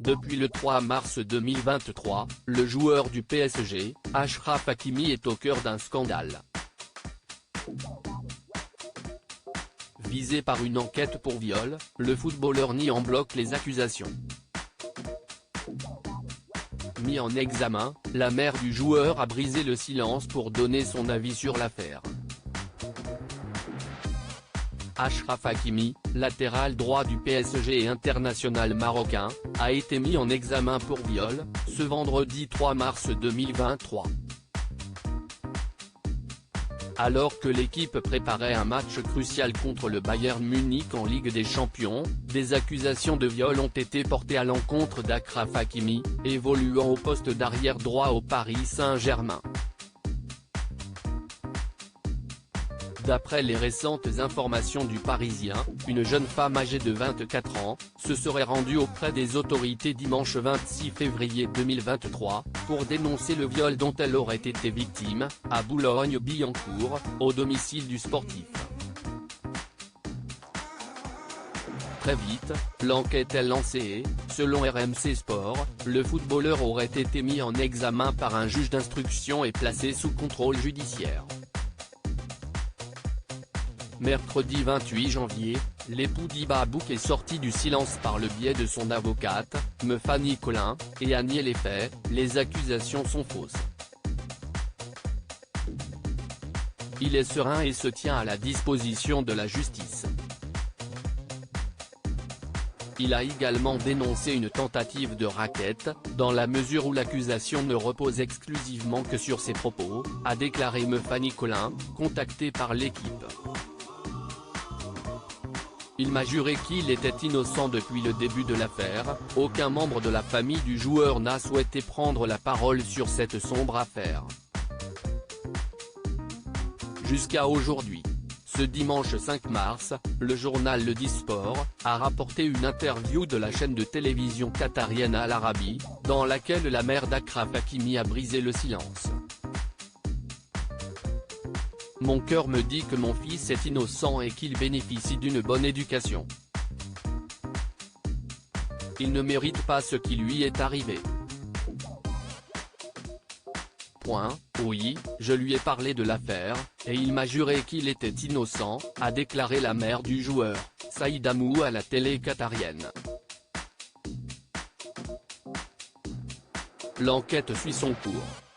Depuis le 3 mars 2023, le joueur du PSG, Achraf Hakimi est au cœur d'un scandale. Visé par une enquête pour viol, le footballeur nie en bloc les accusations. Mis en examen, la mère du joueur a brisé le silence pour donner son avis sur l'affaire. Achraf Hakimi, latéral droit du PSG et international marocain, a été mis en examen pour viol, ce vendredi 3 mars 2023. Alors que l'équipe préparait un match crucial contre le Bayern Munich en Ligue des Champions, des accusations de viol ont été portées à l'encontre d'Achraf Hakimi, évoluant au poste d'arrière droit au Paris Saint-Germain. D'après les récentes informations du Parisien, une jeune femme âgée de 24 ans, se serait rendue auprès des autorités dimanche 26 février 2023, pour dénoncer le viol dont elle aurait été victime, à Boulogne-Billancourt, au domicile du sportif. Très vite, l'enquête est lancée et, selon RMC Sport, le footballeur aurait été mis en examen par un juge d'instruction et placé sous contrôle judiciaire. Mercredi 28 janvier, l'époux d'Hiba Abouk est sorti du silence par le biais de son avocate, Me Fanny Collin, et a nié les faits. Les accusations sont fausses. Il est serein et se tient à la disposition de la justice. Il a également dénoncé une tentative de racket, dans la mesure où l'accusation ne repose exclusivement que sur ses propos, a déclaré Me Fanny Collin, contacté par l'équipe. Il m'a juré qu'il était innocent depuis le début de l'affaire. Aucun membre de la famille du joueur n'a souhaité prendre la parole sur cette sombre affaire. Jusqu'à aujourd'hui. Ce dimanche 5 mars, le journal Le Disport a rapporté une interview de la chaîne de télévision qatarienne Al Arabi, dans laquelle la mère d'Achraf Hakimi a brisé le silence. Mon cœur me dit que mon fils est innocent et qu'il bénéficie d'une bonne éducation. Il ne mérite pas ce qui lui est arrivé. Oui, je lui ai parlé de l'affaire, et il m'a juré qu'il était innocent, a déclaré la mère du joueur, Saïda Mou à la télé qatarienne. L'enquête suit son cours.